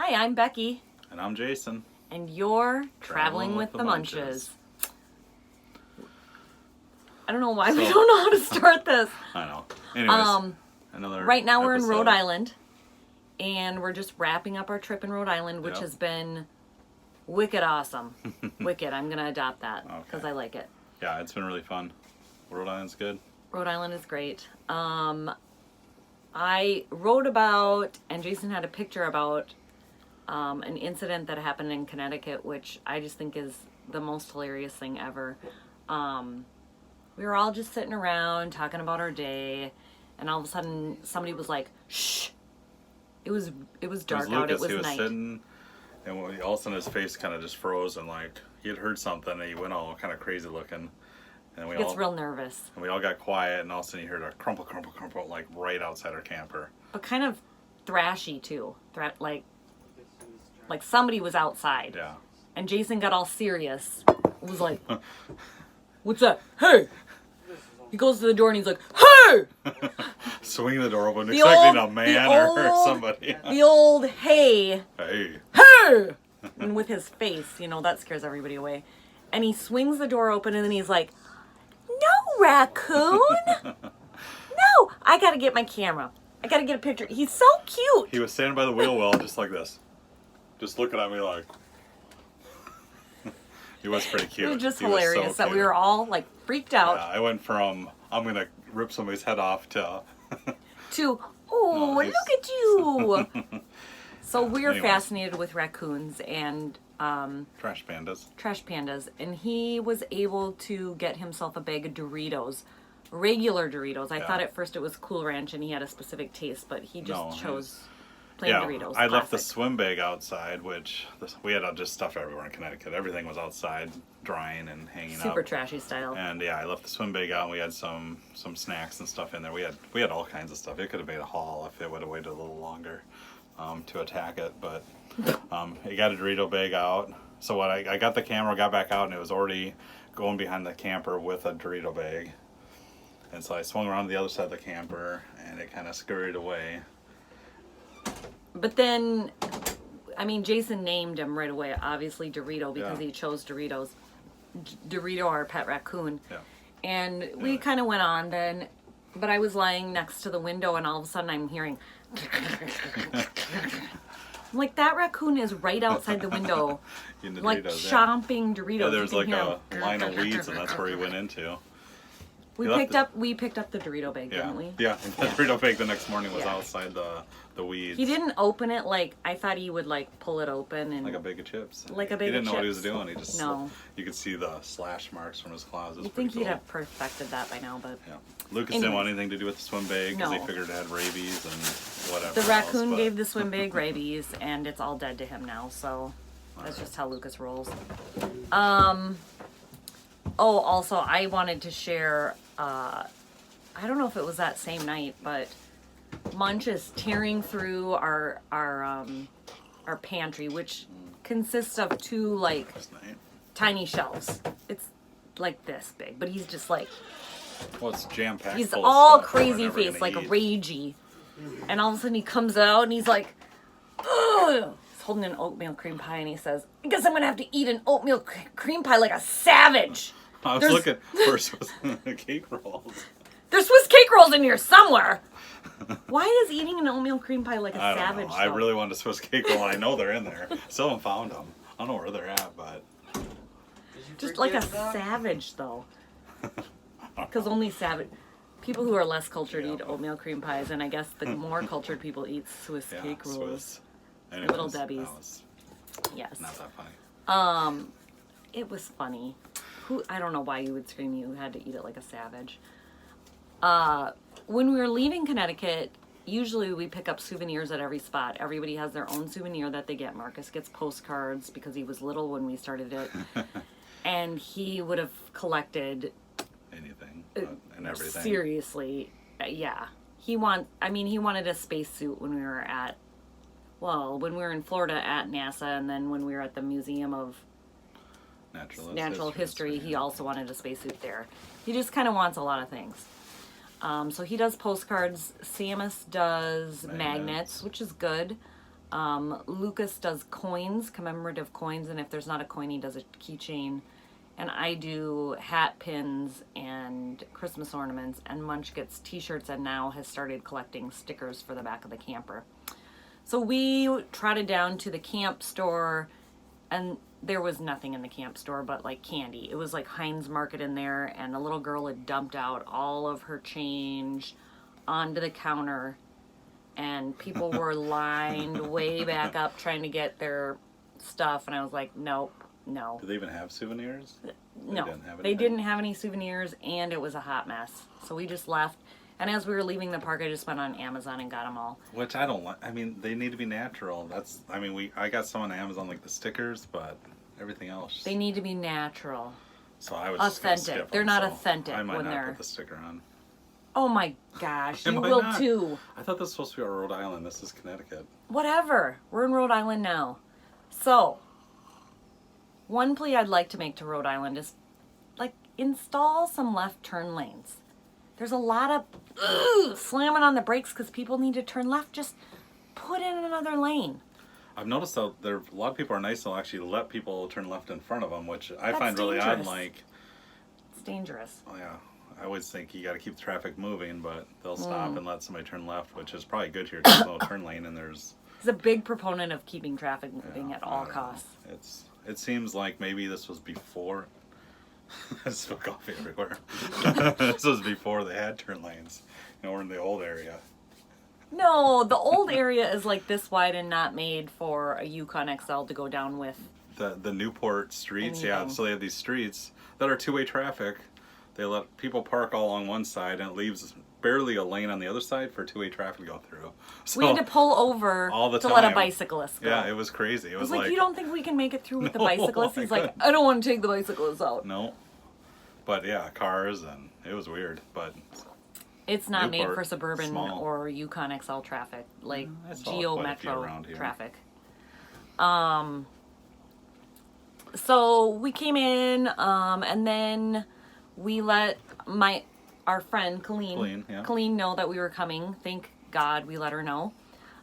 Hi, I'm Becky. And I'm Jason. And you're Traveling with the Munches. I don't know why we don't know how to start this. I know. Anyways, right now we're in episode. Rhode Island. And we're just wrapping up our trip in Rhode Island, which has been wicked awesome. Wicked. I'm going to adopt that because I like it. Yeah, it's been really fun. Rhode Island's good. Rhode Island is great. I wrote about, and Jason had a picture about, an incident that happened in Connecticut, which I just think is the most hilarious thing ever. We were all just sitting around talking about our day, and all of a sudden somebody was like, "Shh!" It was dark out. It was he was night. Sitting, and all of a sudden his face kind of just froze, and like he had heard something, and he went all kind of crazy looking. And we He gets real nervous. And we all got quiet, and all of a sudden you heard a crumple, crumple, crumple, like right outside our camper. But kind of thrashy too. Like somebody was outside. Yeah. And Jason got all serious. It was like, "What's that? Hey!" He goes to the door and he's like, "Hey!" Swinging the door open, expecting a man or somebody. The old "hey." Hey. "Hey!" And with his face, that scares everybody away. And he swings the door open and then he's like, "No, raccoon! No! I gotta get my camera. I gotta get a picture." He's so cute. He was standing by the wheel well, just like this. Just looking at me like... He was pretty cute. It was just He hilarious was so that we cute. were all like freaked out. Yeah, I went from, I'm going to rip somebody's head off to... To, "Oh, Nice. look at you." So we're Anyways. fascinated with raccoons and Trash pandas. trash pandas, and he was able to get himself a bag of Doritos, regular Doritos. I thought at first it was Cool Ranch and he had a specific taste, but he just chose plain Doritos. I left the classic. swim bag outside, which we had just stuff everywhere in Connecticut. Everything was outside, drying and hanging up. Super trashy style. And I left the swim bag out, and we had some snacks and stuff in there. We had all kinds of stuff. It could have made a haul if it would have waited a little longer to attack it, but it got a Dorito bag out. So what I got the camera, got back out, and it was already going behind the camper with a Dorito bag. And so I swung around to the other side of the camper, and it kind of scurried away. But then, Jason named him right away, obviously Dorito, because he chose Doritos. Dorito, our pet raccoon. Yeah. And we kind of went on then, but I was lying next to the window and all of a sudden I'm hearing... I'm like, that raccoon is right outside the window, In the like Doritos, chomping Doritos. Yeah, there was You like can a hear him. line of weeds, and that's where he went into. We picked up the Dorito bag, Yeah, didn't we? yeah. The Dorito bag the next morning was outside the weeds. He didn't open it like I thought he would, like pull it open and Like a bag of chips. Like a bag He of didn't know what he chips. was doing. He just No. You could see the slash marks from his claws. It was You'd think pretty he'd cool. have perfected that by now, but Yeah. Lucas didn't want anything to do with the swim bag because he No. figured it had rabies and whatever. the raccoon else, gave the swim bag rabies and it's all dead to him now, so that's just how Lucas rolls. Oh, also I wanted to share I don't know if it was that same night, but Munch is tearing through our pantry, which consists of two like Last night. tiny shelves. It's like this big, but he's just like Well, it's jam packed. he's all crazy face, face, like ragey. And all of a sudden he comes out and he's like, ugh! He's holding an oatmeal cream pie and he says, "I guess I'm gonna have to eat an oatmeal cream pie like a savage." I was There's- looking for some cake rolls. There's Swiss cake rolls in here somewhere. Why is eating an oatmeal cream pie like a I don't savage? know. I though? really wanted a Swiss cake roll. I know they're in there. Still haven't found them. I don't know where they're at, but Just like a savage though. Because only savage people who are less cultured eat oatmeal cream pies, and I guess the more cultured people eat Swiss cake rolls. Swiss. Anyways, Little Debbie's. that was Yes. not that funny. It was funny. I don't know why you would scream you had to eat it like a savage. When we were leaving Connecticut, usually we pick up souvenirs at every spot. Everybody has their own souvenir that they get. Marcus gets postcards because he was little when we started it. And he would have collected Anything and everything. seriously. Yeah. He wanted a spacesuit when we were when we were in Florida at NASA, and then when we were at the Museum of Natural History, he also wanted a spacesuit there. He just kind of wants a lot of things. So he does postcards. Samus does magnets, which is good. Lucas does coins, commemorative coins, and if there's not a coin, he does a keychain. And I do hat pins and Christmas ornaments, and Munch gets t-shirts and now has started collecting stickers for the back of the camper. So we trotted down to the camp store, and there was nothing in the camp store but like candy. It was like Heinz Market in there, and a little girl had dumped out all of her change onto the counter, and people were lined way back up trying to get their stuff, and I was like, nope, no. Do they even have souvenirs? No, they didn't have any souvenirs, and it was a hot mess. So we just left. And as we were leaving the park, I just went on Amazon and got them all. Which I don't like. I mean, they need to be natural. I got some on Amazon, like the stickers, but everything else. They need to be natural. So I was just gonna Authentic. skip They're them, not so authentic I might when not they're. put the sticker on. Oh my gosh, you Am I will not? too. I thought this was supposed to be Rhode Island. This is Connecticut. Whatever. We're in Rhode Island now. So, one plea I'd like to make to Rhode Island is, like, install some left turn lanes. There's a lot of slamming on the brakes because people need to turn left. Just put in another lane. I've noticed that a lot of people are nice. They'll actually let people turn left in front of them, which I That's find really odd. dangerous. Like, It's dangerous. oh yeah, I always think you got to keep the traffic moving, but they'll stop and let somebody turn left, which is probably good here because there's no turn lane and there's. He's a big proponent of keeping traffic moving at I all don't know. costs. It seems like maybe this was before. I spill coffee everywhere. This was before they had turn lanes. You know, we're in the old area. No, the old area is like this wide and not made for a Yukon XL to go down with. The Newport streets, yeah. Anything. So they have these streets that are two-way traffic. They let people park all on one side, and it leaves barely a lane on the other side for two-way traffic to go through. So We had to pull over all the to let a time. bicyclist go. Yeah, it was crazy. It I was was like, you don't think we can make it through with the No, bicyclist? I He's like, couldn't. I don't want to take the bicyclist out. No. But yeah, cars, and it was weird. But It's not made Newport, for suburban small. or Yukon XL traffic, like I saw Geo quite a few Metro around here. traffic. So we came in, and then we let our friend Colleen know that we were coming. Thank God we let her know.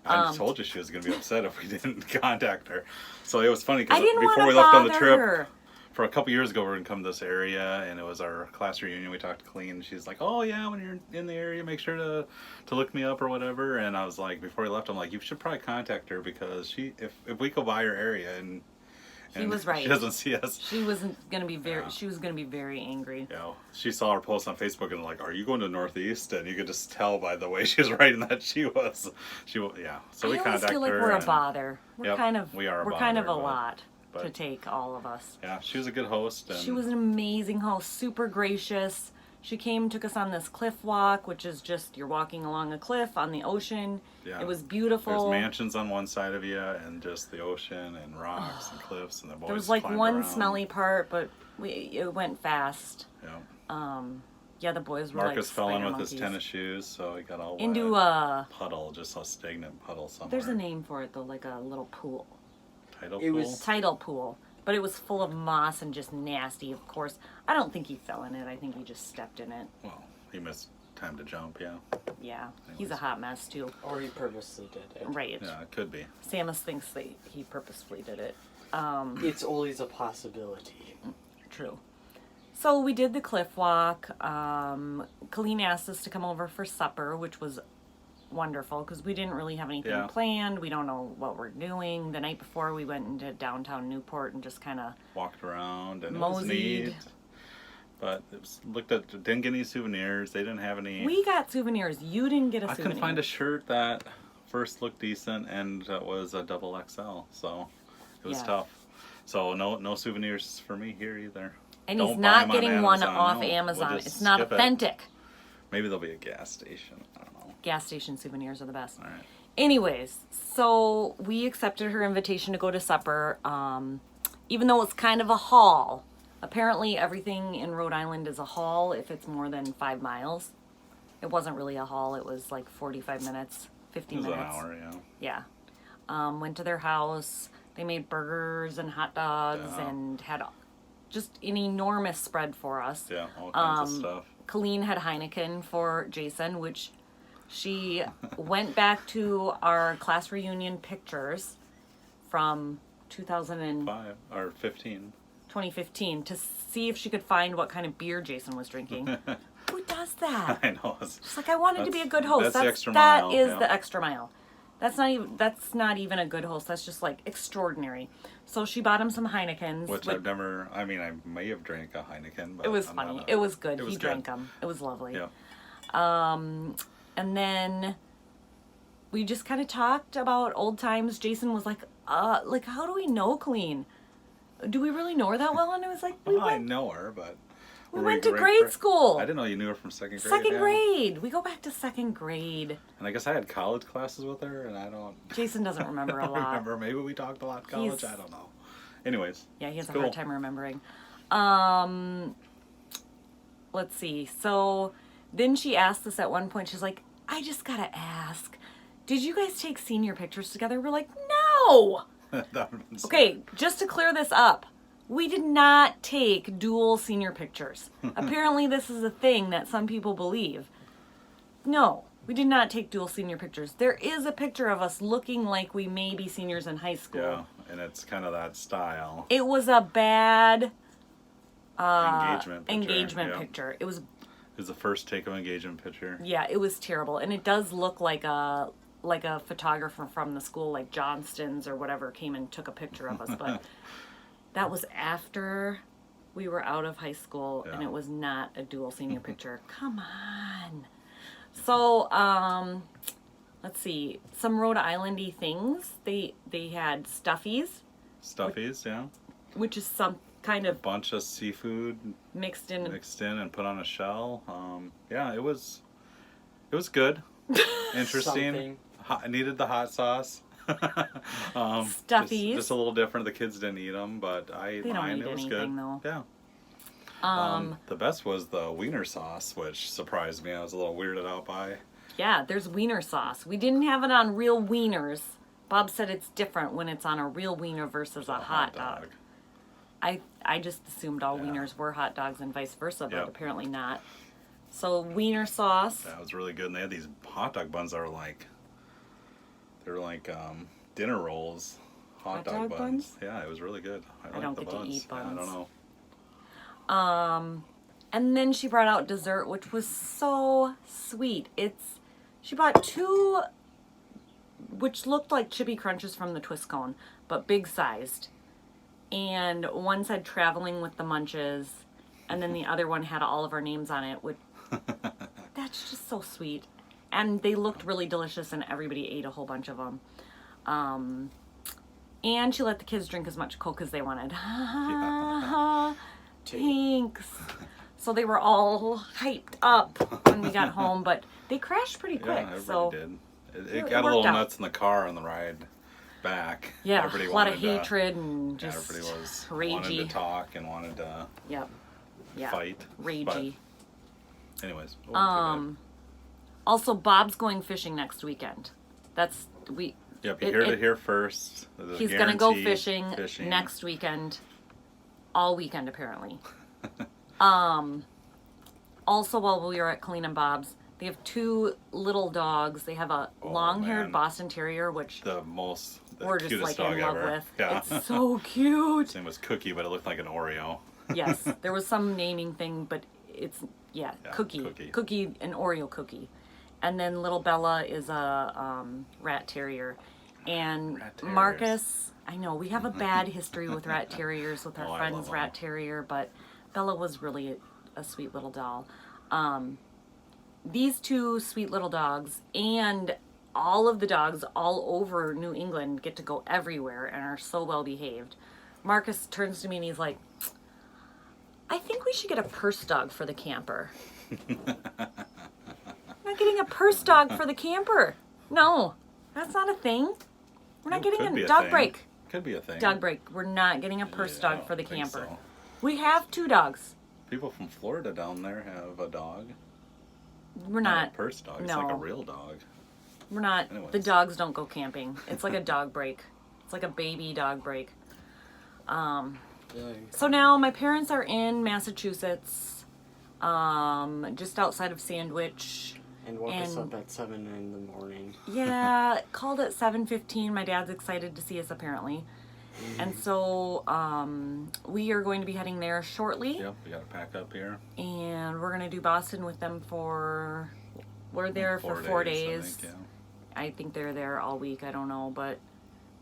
I told you she was going to be upset if we didn't contact her. So it was funny I because didn't before want we to left on the bother trip, her. for a couple years ago, we were going to come to this area, and it was our class reunion. We talked to Colleen. She's like, "Oh yeah, when you're in the area, make sure to look me up or whatever." And I was like, before we left, I'm like, "You should probably contact her because if we go by her area and He was right. she doesn't see us." She wasn't gonna be very. Yeah. She was gonna be very angry. You know, she saw our post on Facebook and like, "Are you going to Northeast?" And you could just tell by the way she was writing that she was. Yeah. So we I always contacted feel like her. we're a and- bother. We're Yep, kind of. we are a We're kind of a bother, lot to but- take, all of us. Yeah, she was a good host. And She was an amazing host, super gracious. She came, took us on this cliff walk, which is just you're walking along a cliff on the ocean. Yeah. It was beautiful. There's mansions on one side of you, and just the ocean and rocks and cliffs, and the boys There was like climbed one around. smelly part, but it went fast. Yeah. Yeah, the boys were Marcus like fell in spider with his monkeys. tennis shoes, so he got all Into wet. a. Puddle, just a stagnant puddle somewhere. There's a name for it though, like a little pool. Tidal It pool. was- Tidal pool. But it was full of moss and just nasty, of course. I don't think he fell in it. I think he just stepped in it. Well, he missed time to jump. Yeah. Yeah. He's a hot mess too. Or he purposely did it. Right. Yeah, it could be. Samus thinks that he purposefully did it. It's always a possibility. True. So we did the cliff walk. Colleen asked us to come over for supper, which was wonderful because we didn't really have anything Yeah. planned. We don't know what we're doing. The night before, we went into downtown Newport and just kind of Walked around and it was moseyed. neat. But didn't get any souvenirs. They didn't have any. We got souvenirs. You didn't get a I souvenir. couldn't find a shirt that first looked decent and was a double XL, so it was Yeah. tough. So no souvenirs for me here either. And Don't he's buy not 'em on getting one Amazon, off no. We'll Amazon. just It's not skip it. authentic. Maybe there'll be a gas station. I don't know. Gas station souvenirs are the best. All right. Anyways, so we accepted her invitation to go to supper, even though it's kind of a haul. Apparently, everything in Rhode Island is a haul if it's more than 5 miles. It wasn't really a haul. It was like 45 minutes, 50 It was minutes. an hour, yeah. Yeah. Went to their house. They made burgers and hot dogs Yeah. and had just an enormous spread for us. Yeah, all kinds of stuff. Colleen had Heineken for Jason, which She went back to our class reunion pictures from 5 or 15. 2015 to see if she could find what kind of beer Jason was drinking. Who does that? I know. She's like, I wanted to be a good host. That's the extra that mile, is yeah. the extra mile. That's not even a good host. That's just like extraordinary. So she bought him some Heinekens. Which I've never. I mean, I may have drank a Heineken, but It was I'm funny. not It was good. It was He good. drank them. It was lovely. Yeah. And then we just kind of talked about old times. Jason was like, how do we know Colleen? Do we really know her that well? And I was like, Well, I know her, but we were went to great grade fri- school. I didn't know you knew her from second grade. Second yeah. grade. We go back to second grade. And I guess I had college classes with her, and I don't. Jason doesn't remember I a don't lot. remember. Maybe we talked a lot in college. He's- I don't know. Anyways. Yeah, he has a cool. hard time remembering. Let's see. So then she asked us at one point, she's like, I just gotta ask, did you guys take senior pictures together? We're like, no! That would've been so- Okay, just to clear this up, we did not take dual senior pictures. Apparently this is a thing that some people believe. No, we did not take dual senior pictures. There is a picture of us looking like we may be seniors in high school. Yeah, and it's kind of that style. It was a bad Engagement picture. yeah. picture. It was, It was the first take of engagement picture. yeah, it was terrible. And it does look like a photographer from the school, like Johnston's or whatever, came and took a picture of us. But that was after we were out of high school, and Yeah. it was not a dual senior picture. Come on. So, let's see, some Rhode Island-y things. They had stuffies, Stuffies, yeah. which is some kind of Bunch of seafood mixed in. mixed in and put on a shell. Yeah, it was good. Interesting. Something. I needed the hot sauce. Stuffies. Just a little different. The kids didn't eat them, but I ate They don't mine. eat It was anything, good. though. Yeah. The best was the wiener sauce, which surprised me. I was a little weirded out by. Yeah, there's wiener sauce. We didn't have it on real wieners. Bob said it's different when it's on a real wiener versus a hot dog. I just assumed all Yeah. wieners were hot dogs and vice versa, but Yep. apparently not. So wiener sauce. That was really good. And they had these hot dog buns that were like, they're like dinner rolls. Hot dog buns. Yeah, it was really good. I don't like the get to buns. eat Yeah, I buns. don't know. And then she brought out dessert, which was so sweet. She bought two, which looked like Chippy Crunches from the Twist Cone, but big sized. And one said traveling with the Munches, and then the other one had all of our names on it. That's just so sweet. And they looked really delicious, and everybody ate a whole bunch of them. And she let the kids drink as much Coke as they wanted. Thanks. So they were all hyped up when we got home, but they crashed pretty quick. Yeah, everybody So did. it It got a little worked out. nuts in the car on the ride back. yeah, Everybody a lot of wanted to- hatred and Yeah, just everybody wanted to ragey. talk and wanted to Yep. Yeah. fight. Ragey. But anyways. it wasn't too Also, Bob's going fishing next weekend. Yep. Yep, you heard it here first. There's a He's gonna go guaranteed fishing next weekend, all weekend apparently. Also, while we were at Colleen and Bob's, they have two little dogs. They have a Oh, long-haired man. Boston Terrier, which The we're just cutest like dog in love ever. with. Yeah. It's so cute. His name was Cookie, but it looked like an Oreo. Yes, there was some naming thing, but it's Yeah, Cookie, Cookie. an Oreo cookie, and then little Bella is a rat terrier, and Rat terriers. Marcus. I know we have a bad history with rat terriers with our Oh, I friend's love 'em. rat terrier, but Bella was really a sweet little doll. These two sweet little dogs and all of the dogs all over New England get to go everywhere and are so well behaved. Marcus turns to me and he's like, I think we should get a purse dog for the camper. We're not getting a purse dog for the camper. No, that's not a thing. We're not It getting could be a a dog thing. break. Could be a thing. Dog break. We're not getting a purse Yeah, I dog for the don't think camper. so. We have two dogs. People from Florida down there have a dog. We're Not not. a purse dog. It's like a no. real dog. We're not. The Anyways. dogs don't go camping. It's like a dog break. It's like a baby dog break. So now my parents are in Massachusetts, just outside of Sandwich, And woke us And- up at 7 in the morning. Yeah, called at 7:15. My dad's excited to see us apparently. And so we are going to be heading there shortly. Yep, we got to pack up here. And we're going to do Boston with them we're there for 4 days. I think they're there all week. I don't know, but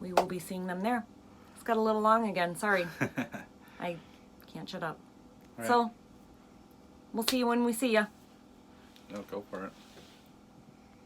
we will be seeing them there. It's got a little long again. Sorry. I can't shut up. All right. So we'll see you when we see you. No, go for it.